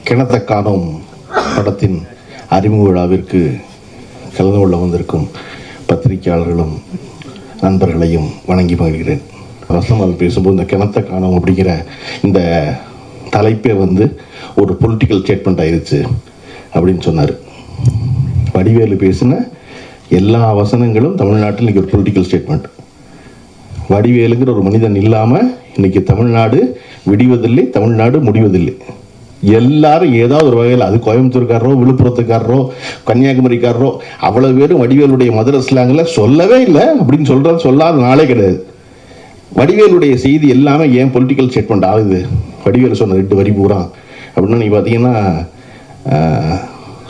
கிணத்த காணும் படத்தின் அறிமுக விழாவிற்கு கலந்து கொள்ள வந்திருக்கும் பத்திரிகையாளர்களும் நண்பர்களையும் வணங்கி மகிழ்கிறேன். வசமால் பேசும்போது இந்த கிணத்த காணும் அப்படிங்கிற இந்த தலைப்பே ஒரு பொலிட்டிக்கல் ஸ்டேட்மெண்ட் ஆயிடுச்சு அப்படின்னு சொன்னார். வடிவேலு பேசின எல்லா வசனங்களும் தமிழ்நாட்டில் இன்றைக்கி ஒரு பொலிட்டிக்கல் ஸ்டேட்மெண்ட். வடிவேலுங்கிற ஒரு மனிதன் இல்லாமல் இன்றைக்கி தமிழ்நாடு விடிவதில்லை, தமிழ்நாடு முடிவதில்லை. எல்லாரும் ஏதாவது ஒரு வகையில், அது கோயம்புத்தூர்காரரோ விழுப்புரத்துக்காரரோ கன்னியாகுமரிக்காரரோ அவ்வளோ பேரும் வடிவேலுடைய மதுரை ஸ்லாங்கில் சொல்லவே இல்லை அப்படின்னு சொல்லாத நாளே கிடையாது. வடிவேலுடைய செய்தி எல்லாமே ஏன் பொலிட்டிக்கல் ஸ்டேட்மெண்ட் ஆகுது? வடிவேலு சொன்ன 2 வரி பூரா அப்படின்னா நீ பார்த்தீங்கன்னா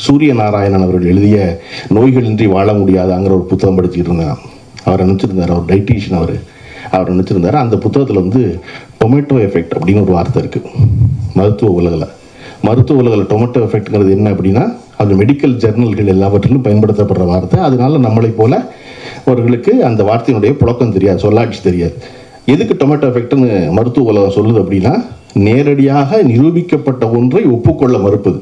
சூரிய நாராயணன் அவர்கள் எழுதிய நோய்களின்றி வாழ முடியாதாங்கிற ஒரு புத்தகம் படிச்சுட்டு இருந்தான். அவர் நினச்சிருந்தார், அவர் டைட்டீஷியன், அவர் நினச்சிருந்தார். அந்த புத்தகத்தில் டொமேட்டோ எஃபெக்ட் அப்படின்னு ஒரு வார்த்தை இருக்குது. மருத்துவ உலகில் டொமேட்டோ எஃபெக்ட்ங்கிறது என்ன அப்படின்னா, அது மெடிக்கல் ஜர்னல்கள் எல்லாவற்றிலும் பயன்படுத்தப்படுற வார்த்தை. அதனால நம்மளை போல அவர்களுக்கு அந்த வார்த்தையினுடைய புழக்கம் தெரியாது, சொல்லாட்சி தெரியாது. எதுக்கு டொமேட்டோ எஃபெக்ட்னு மருத்துவ உலகம் சொல்லுது அப்படின்னா, நேரடியாக நிரூபிக்கப்பட்ட ஒன்றை ஒப்புக்கொள்ள மறுப்பது.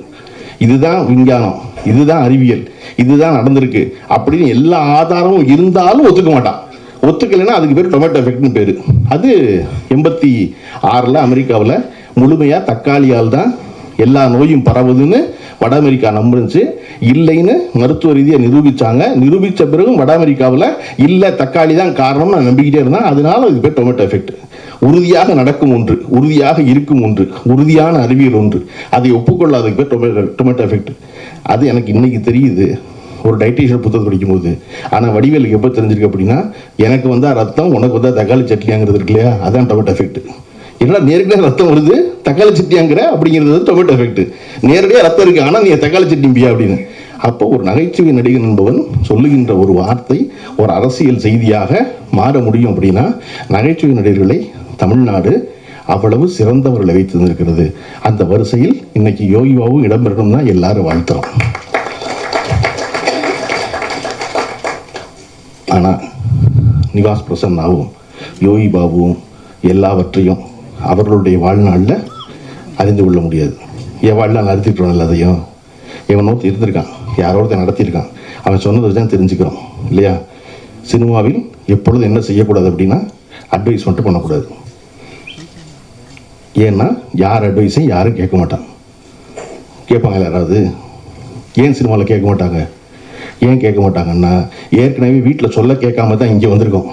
இதுதான் விஞ்ஞானம், இதுதான் அறிவியல், இதுதான் நடந்திருக்கு அப்படின்னு எல்லா ஆதாரமும் இருந்தாலும் ஒத்துக்க மாட்டான். ஒத்துக்கலைன்னா அதுக்கு பேர் டொமேட்டோ எஃபெக்ட்னு பேர். அது 86 அமெரிக்காவில் முழுமையாக தக்காளியால் தான் எல்லா நோயும் பரவுதுன்னு வட அமெரிக்கா நம்புச்சு. இல்லைன்னு மருத்துவ ரீதியாக நிரூபித்தாங்க. நிரூபித்த பிறகும் வட அமெரிக்காவில் இல்லை தக்காளி தான் காரணம் நான் நம்பிக்கிட்டே இருந்தேன். அதனால அதுக்கு பேர் டொமேட்டோ எஃபெக்ட். உறுதியாக நடக்கும் ஒன்று, உறுதியாக இருக்கும் ஒன்று, உறுதியான அறிவியல் ஒன்று, அதை ஒப்புக்கொள்ளாததுக்கு பேர் டொமேட்டோ எஃபெக்ட். அது எனக்கு இன்னைக்கு தெரியுது ஒரு டைட்டீஷியன் புத்தகம் படிக்கும்போது. ஆனால் வடிவேலுக்கு எப்போ தெரிஞ்சிருக்கு அப்படின்னா, எனக்கு வந்தால் ரத்தம், உனக்கு வந்தால் தக்காளி சட்னியாங்கிறது இருக்கு இல்லையா, அதுதான் டொமேட்டோ எஃபெக்ட். இல்லைனா நேரடியாக ரத்தம் வருது, தக்காளி சட்னியாங்கிற அப்படிங்கிறது டொமேட்டோ எஃபெக்ட். நேரடியாக ரத்தம் இருக்குது, ஆனால் நீ தக்காளி சட்னிம்பியா அப்படின்னு. அப்போ ஒரு நகைச்சுவை நடிகன் என்பவன் சொல்லுகின்ற ஒரு வார்த்தை ஒரு அரசியல் செய்தியாக மாற முடியும் அப்படின்னா, நகைச்சுவை நடிகர்களை தமிழ்நாடு அவ்வளவு சிறந்தவர்களை வைத்து இருக்கிறது. அந்த வரிசையில் இன்னைக்கு யோகி பாபு இடம்பெறணும் தான் எல்லாரும் வாழ்த்துறோம். ஆனால் நிவாஸ் பிரசன்னாவும் யோகி பாபுவும் எல்லாவற்றையும் அவர்களுடைய வாழ்நாளில் அறிந்து கொள்ள முடியாது. என் வாழ்நாள் நடத்திட்டுறோம் எல்லாத்தையும். இவனோ இருந்திருக்கான், யாரோட நடத்தியிருக்கான், அவன் சொன்னதை தான் தெரிஞ்சுக்கிறோம் இல்லையா? சினிமாவில் எப்பொழுதும் என்ன செய்யக்கூடாது அப்படின்னா, அட்வைஸ் மட்டும் பண்ணக்கூடாது. ஏன்னா யார் அட்வைஸையும் யாரும் கேட்க மாட்டாங்க. கேட்பாங்க யாராவது? ஏன் சினிமாவில் கேட்க மாட்டாங்க? ஏன் கேட்க மாட்டாங்கன்னா, ஏற்கனவே வீட்டில் சொல்ல கேட்காம தான் இங்கே வந்திருக்கோம்.